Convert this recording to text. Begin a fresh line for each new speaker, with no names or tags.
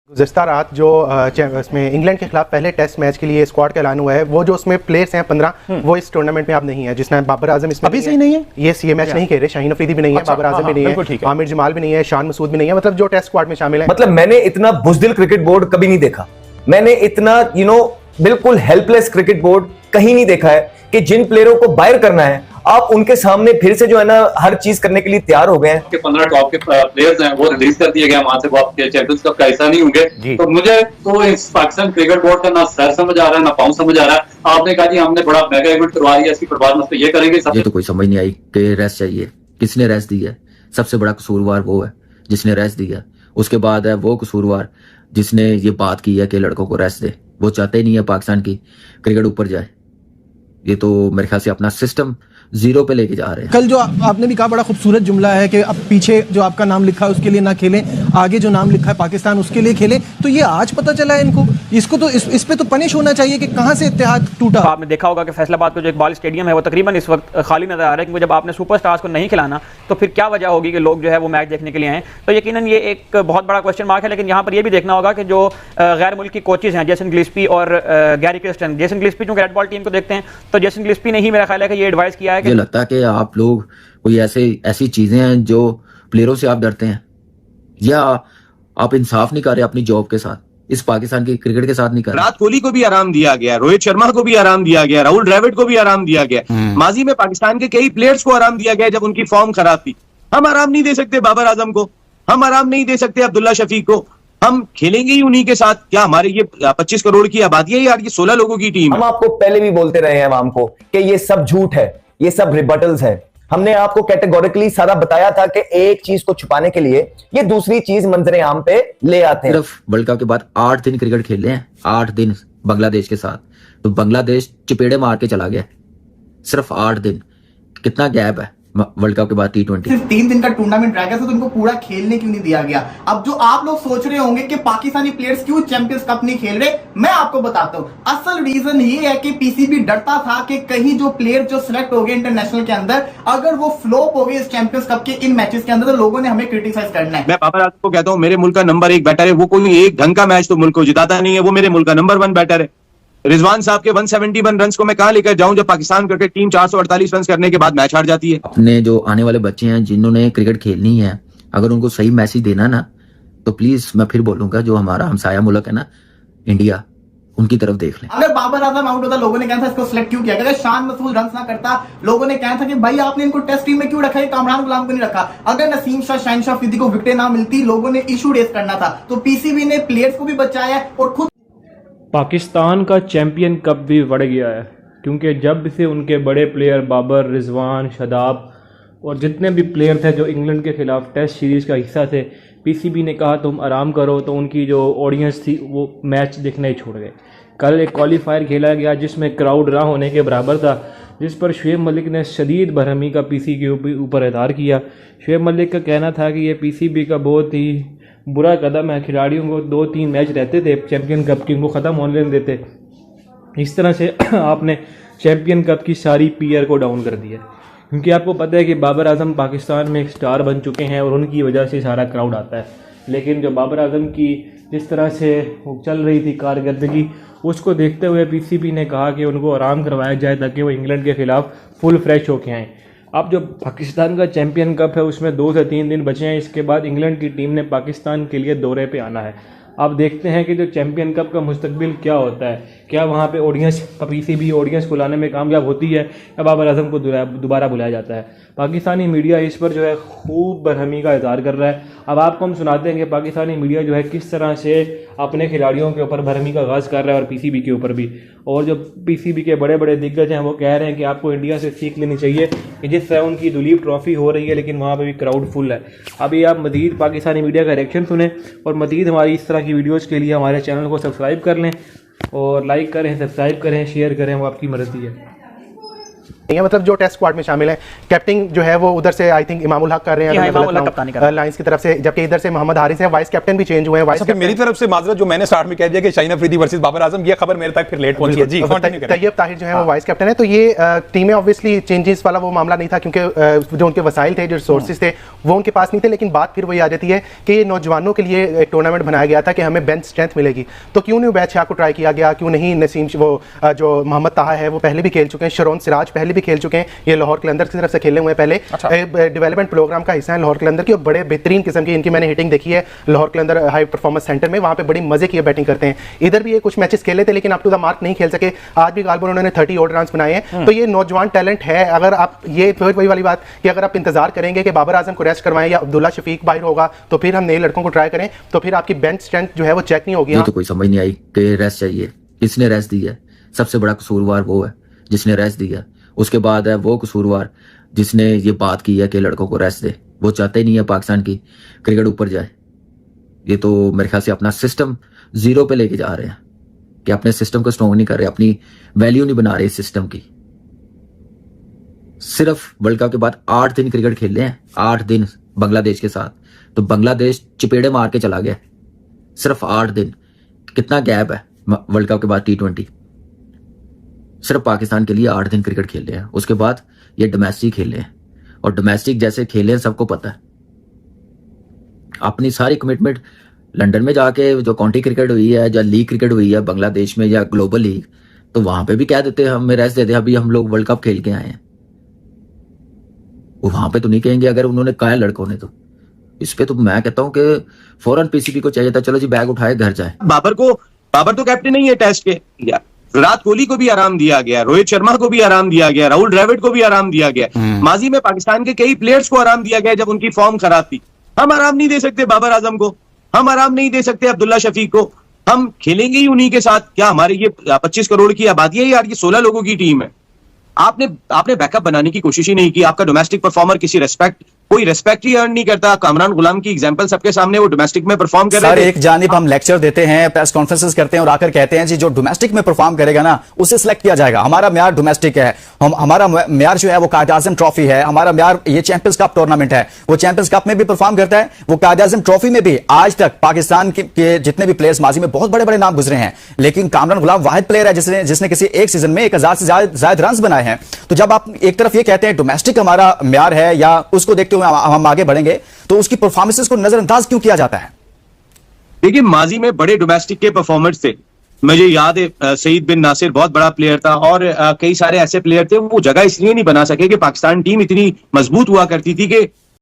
गुज़िस्ता रात जो इसमें इंग्लैंड के खिलाफ पहले टेस्ट मैच के लिए स्क्वाड का ऐलान हुआ है, वो जो उसमें प्लेयर्स हैं 15 वो इस टूर्नामेंट में अब नहीं है, जिसमें बाबर आजम इसमें
अभी सही नहीं है,
ये मैच नहीं खेल रहे, शाहीन अफरीदी भी नहीं है, बाबर आजम भी नहीं है, आमिर जमाल भी नहीं है, शान मसूद भी नहीं है, मतलब जो टेस्ट स्क्वाड में शामिल है।
मतलब मैंने इतना बुज़दिल क्रिकेट बोर्ड कभी नहीं देखा, मैंने इतना बिल्कुल हेल्पलेस क्रिकेट बोर्ड कहीं नहीं देखा है कि जिन प्लेयरों को बाहर करना है आप उनके सामने फिर से जो है ना हर चीज करने के लिए तैयार हो गए हैं।
15 टॉप के प्लेयर्स हैं वो रिलीज कर दिए गए, वहां से वो आपके चैंपियंस कप का हिस्सा नहीं होंगे। तो मुझे तो इस पाकिस्तान क्रिकेट बोर्ड का ना सर समझ आ रहा है ना पाँव समझ आ रहा है। आपने कहा जी हमने बड़ा मेगा इवेंट करवा दिया, इसकी परवाह तो ये करेंगे।
ये तो कोई समझ नहीं आई कि रेस्ट चाहिए, किसने रेस्ट दी है? सबसे बड़ा कसूरवार वो है जिसने रेस्ट दिया, उसके बाद है वो कसूरवार जिसने ये बात की है कि लड़कों को रेस्ट दे। वो चाहते ही नहीं है पाकिस्तान की क्रिकेट ऊपर जाए। ये तो मेरे ख्याल से अपना सिस्टम जीरो पे लेके जा रहे हैं।
कल जो आपने भी कहा बड़ा खूबसूरत जुमला है कि अब पीछे जो आपका नाम लिखा है उसके लिए ना खेलें, आगे जो नाम लिखा है पाकिस्तान उसके लिए खेलें। तो ये आज पता चला है इनको, इसको तो इस पे तो पनिश होना चाहिए कि कहां से इत्तेहाद टूटा।
आपने देखा होगा कि फैसलाबाद का जो इकबाल स्टेडियम है वो तकरीबन इस वक्त खाली नजर आ रहा है, क्योंकि जब आपने सुपरस्टार्स को नहीं खिलाना तो फिर क्या वजह होगी कि लोग जो है वो मैच देखने के लिए आए। तो यकीनन ये एक बहुत बड़ा क्वेश्चन मार्क है। लेकिन यहाँ पर ये भी देखना होगा कि जो गैर मुल्की कोचेज हैं, जेसन गिलिस्पी और गैरी क्रिस्टन, जेसन गिलिस्पी चूंकि रेड बॉल टीम को देखते हैं तो जेसन गिलिस्पी ने ही मेरा ख्याल है कि ये एडवाइस किया है कि
लगता है कि आप लोग कोई ऐसी चीजें हैं जो प्लेयरों से आप डरते हैं, या आप इंसाफ नहीं कर रहे अपनी जॉब के साथ, इस पाकिस्तान की क्रिकेट के साथ नहीं कर रहे।
विराट कोहली को भी आराम दिया गया, रोहित शर्मा को भी आराम दिया गया, राहुल द्रविड़ को भी आराम दिया गया, माजी में पाकिस्तान के कई प्लेयर्स को आराम दिया गया जब उनकी फॉर्म खराब थी। हम आराम नहीं दे सकते बाबर आजम को, हम आराम नहीं दे सकते अब्दुल्ला शफीक को। हम खेलेंगे ही उन्हीं के साथ। क्या हमारे ये 25 करोड़ की आबादी है यार, ये 16 लोगों की टीम।
हम आपको पहले भी बोलते रहे हैं आवाम को कि ये सब झूठ है, ये सब रिबटल्स है। हमने आपको कैटेगोरिकली सारा बताया था कि एक चीज को छुपाने के लिए ये दूसरी चीज मंजरे आम पे ले आते हैं।
सिर्फ वर्ल्ड कप के बाद 8 दिन क्रिकेट खेले हैं, 8 दिन बांग्लादेश के साथ, तो बांग्लादेश चपेड़े मार के चला गया। सिर्फ 8 दिन, कितना गैप है वर्ल्ड कप के बाद T20।
सिर्फ 3 दिन का टूर्नामेंट रह गया था तो उनको पूरा खेलने क्यों नहीं दिया गया। अब जो आप लोग सोच रहे होंगे कि पाकिस्तानी प्लेयर्स क्यों चैंपियंस कप नहीं खेल रहे, मैं आपको बताता हूं। असल रीजन ये है कि पीसीबी डरता था कि कहीं जो प्लेयर जो सिलेक्ट हो गए इंटरनेशनल के अंदर, अगर वो फ्लॉप हो गए इस चैंपियंस कप के इन मैचेस के अंदर तो लोगों ने हमें क्रिटिसाइज करना है।
मैं बाबर आजम को कहता हूं मेरे मुल्क का नंबर 1 बैटर है, वो कोई एक ढंग का मैच तो मुल्क को जिताता नहीं है, वो मेरे मुल्क का नंबर 1 बैटर है। रिजवान साहब के 171 रन को मैं कहां लेकर जाऊं जब पाकिस्तान क्रिकेट टीम 448 रन करने के बाद मैच हार जाती है।
अपने जो आने वाले बच्चे हैं जिन्होंने क्रिकेट खेलनी है, अगर उनको सही मैसेज देना ना, तो प्लीज मैं फिर बोलूंगा जो हमारा हमसाया मुल्क है ना इंडिया, उनकी तरफ देख लें।
अगर बाबर आजम आउट होता लोगों ने कहना था इसको सिलेक्ट क्यों किया, अगर शान मसूद रन ना करता लोगों ने कहना था कि भाई आपने इनको टेस्ट टीम में क्यों रखा है, कामरान गुलाम को नहीं रखा। अगर नसीम शाह, शाहीन शाह अफरीदी को विकेटें ना मिलती लोगों ने इशू रेज करना था। तो पीसीबी ने प्लेयर्स को भी बचाया और खुद
पाकिस्तान का चैंपियन कप भी बढ़ गया है, क्योंकि जब से उनके बड़े प्लेयर बाबर, रिजवान, शदाब और जितने भी प्लेयर थे जो इंग्लैंड के खिलाफ टेस्ट सीरीज़ का हिस्सा थे, पीसीबी ने कहा तुम आराम करो, तो उनकी जो ऑडियंस थी वो मैच देखना ही छोड़ गए। कल एक क्वालिफायर खेला गया जिसमें क्राउड ना होने के बराबर था, जिस पर शुएब मलिक ने शदीद बरहमी का पीसीबी के ऊपर इज़हार किया। शुएब मलिक का कहना था कि ये पीसीबी का बहुत ही बुरा कदम है, खिलाड़ियों को 2-3 मैच रहते थे चैंपियन कप की, उनको ख़त्म होने देते। इस तरह से आपने चैंपियन कप की सारी पीआर को डाउन कर दिया, क्योंकि आपको पता है कि बाबर आजम पाकिस्तान में एक स्टार बन चुके हैं और उनकी वजह से सारा क्राउड आता है। लेकिन जो बाबर आजम की जिस तरह से चल रही थी कारकर्दगी, उसको देखते हुए पीसीबी ने कहा कि उनको आराम करवाया जाए ताकि वो इंग्लैंड के खिलाफ फुल फ्रेश होके आएँ। अब जो पाकिस्तान का चैंपियन कप है उसमें 2 से 3 दिन बचे हैं, इसके बाद इंग्लैंड की टीम ने पाकिस्तान के लिए दौरे पे आना है। अब देखते हैं कि जो चैंपियन कप का मुस्तकबिल क्या होता है, क्या वहाँ पे ऑडियंस, पीसीबी ऑडियंस को लाने में कामयाब होती है या बाबर आजम को दोबारा बुलाया जाता है। पाकिस्तानी मीडिया इस पर जो है खूब बरहमी का इज़हार कर रहा है। अब आपको हम सुनाते हैं कि पाकिस्तानी मीडिया जो है किस तरह से अपने खिलाड़ियों के ऊपर बरहमी का आगाज़ कर रहा है और पीसीबी के ऊपर भी। और जो पीसीबी के बड़े बड़े दिग्गज हैं वो कह रहे हैं कि आपको इंडिया से सीख लेनी चाहिए कि जिस तरह उनकी दुलीप ट्रॉफी हो रही है लेकिन वहाँ पर भी क्राउड फुल है। अभी आप मज़ीद पाकिस्तानी मीडिया का रिएक्शन सुने और मज़ीद हमारी इस तरह की वीडियोज़ के लिए हमारे चैनल को सब्सक्राइब कर लें और लाइक करें, सब्सक्राइब करें, शेयर करें, वो आपकी मर्ज़ी है।
है, मतलब जो टेस्ट स्क्वाड में शामिल है। कैप्टन जो है वो उधर से आई थिंक इमामुल हक कर रहे हैं लाइंस की तरफ से, जबकि इधर से मोहम्मद हारिस है। वाइस कैप्टन भी चेंज हुए हैं। वाइस
मेरी तरफ से माजरत, जो मैंने स्टार्ट में कह दिया कि शाहीन अफरीदी वर्सेस बाबर आजम, ये खबर मेरे तक फिर लेट पहुंची है जी।
तैयब ताहिर जो है वो वाइस कैप्टन है। तो ये टीम में ऑब्वियसली चेंजेस वाला वो मामला नहीं था, क्योंकि जो उनके वसाइल थे, जो रिसोर्सेज थे, वो उनके पास नहीं थे। लेकिन बात फिर वही आ जाती है कि ये नौजवानों के लिए एक टूर्नामेंट बनाया गया था कि हमें बेंच स्ट्रेंथ मिलेगी, तो क्यों नहीं उबैद शाह को ट्राई किया गया, क्यों नहीं नसीम, वो जो मोहम्मद ताहा है वो पहले भी खेल चुके हैं, शरोन सिराज पहले भी खेल चुके हैं, ये लाहौर कलंदर की तरफ से खेले हुए हैं पहले। डेवलपमेंट प्रोग्राम का हिस्सा है लाहौर कलंदर की, और बड़े बेहतरीन किस्म की इनकी मैंने हिटिंग देखी है लाहौर कलंदर हाई परफॉर्मेंस सेंटर में, वहाँ पे बड़ी मजे की बैटिंग करते हैं। इधर भी ये कुछ मैचेस खेले थे लेकिन अप टू द मार्क नहीं खेल सके। आज भी गालबन उन्होंने 30 ओड रन बनाए हैं। तो ये नौजवान टैलेंट है। अगर आप ये फिर वही वाली बात कि अगर आप इंतजार करेंगे कि बाबर आजम को रेस्ट करवाएं या अब्दुल्ला शफीक बाहर होगा तो फिर हम नए लड़कों को ट्राई करें, तो फिर आपकी बेंच स्ट्रेंथ जो है वो चेक नहीं होगी।
ये तो कोई समझ नहीं आई कि रेस्ट चाहिए, किसने रेस्ट दी है? सबसे बड़ा कसूरवार वो है जिसने रेस्ट दिया। उसके बाद है वो कसूरवार जिसने ये बात की है कि लड़कों को रेस्ट दे। वो चाहते ही नहीं है पाकिस्तान की क्रिकेट ऊपर जाए। ये तो मेरे ख्याल से अपना सिस्टम जीरो पे लेके जा रहे हैं कि अपने सिस्टम को स्ट्रॉन्ग नहीं कर रहे, अपनी वैल्यू नहीं बना रहे इस सिस्टम की। सिर्फ वर्ल्ड कप के बाद 8 दिन क्रिकेट खेले हैं, 8 दिन बांग्लादेश के साथ, तो बांग्लादेश चपेड़े मार के चला गया। सिर्फ 8 दिन, कितना गैप है वर्ल्ड कप के बाद T20। सिर्फ पाकिस्तान के लिए 8 दिन क्रिकेट खेले हैं, उसके बाद ये डोमेस्टिक खेले हैं, और डोमेस्टिक जैसे खेले हैं सबको पता है। अपनी सारी कमिटमेंट लंदन में जाके जो काउंटी क्रिकेट हुई है या लीग क्रिकेट हुई है बांग्लादेश में या ग्लोबल लीग, तो वहां पे भी कह देते हैं हमें रेस्ट देते हैं, अभी हम लोग वर्ल्ड कप खेल के आए हैं। वो वहां पे तो नहीं कहेंगे अगर उन्होंने कहा लड़कों ने। तो इस पे तो मैं कहता हूं कि फौरन पीसीबी को चाहिए था, चलो जी बैग उठाए घर जाए।
बाबर तो कैप्टन नहीं है टेस्ट के। विराट कोहली को भी आराम दिया गया, रोहित शर्मा को भी आराम दिया गया, राहुल द्रविड़ को भी आराम दिया गया। माजी में पाकिस्तान के कई प्लेयर्स को आराम दिया गया जब उनकी फॉर्म खराब थी। हम आराम नहीं दे सकते बाबर आजम को, हम आराम नहीं दे सकते अब्दुल्ला शफीक को। हम खेलेंगे ही उन्हीं के साथ। क्या हमारे ये 25 करोड़ की आबादी है यार, ये 16 लोगों की टीम है। आपने बैकअप बनाने की कोशिश ही नहीं की। आपका डोमेस्टिक परफॉर्मर कोई रेस्पेक्ट ही अर्न नहीं करता। कामरान गुलाम की एग्जांपल सबके सामने, वो डोमेस्टिक में परफॉर्म कर रहे थे।
एक जानिब हम लेक्चर देते हैं, प्रेस कॉन्फ्रेंसेस करते हैं और आकर कहते हैं जी जो डोमेस्टिक में परफॉर्म करेगा ना उसे सिलेक्ट किया जाएगा। हमारा म्यार डोमेस्टिक है, हमारा म्यार जो है वो कायद-ए-आज़म ट्रॉफी है, हमारा म्यार ये चैंपियंस कप टूर्नामेंट है। वो चैंपियंस कप में भी परफॉर्म करता है, वो कायद-ए-आज़म ट्रॉफी में भी। आज तक पाकिस्तान के जितने भी प्लेयर्स माजी में बहुत बड़े बड़े नाम गुजरे हैं, लेकिन कामरान गुलाम वाहिद प्लेयर है जिसने किसी एक सीजन में 1000 से ज्यादा रन बनाए हैं। तो जब आप एक तरफ ये कहते हैं डोमेस्टिक हमारा म्यार है या उसको देखते हुए हम आगे बढ़ेंगे, तो उसकी परफॉर्मेंसेस को नजरअंदाज क्यों किया जाता है?
देखिए, माजी में बड़े डोमेस्टिक के परफॉर्मर्स थे। मुझे याद है सईद बिन नासिर बहुत बड़ा प्लेयर था, और कई सारे ऐसे प्लेयर थे। वो जगह इसलिए नहीं बना सके कि पाकिस्तान टीम इतनी मजबूत हुआ करती थी कि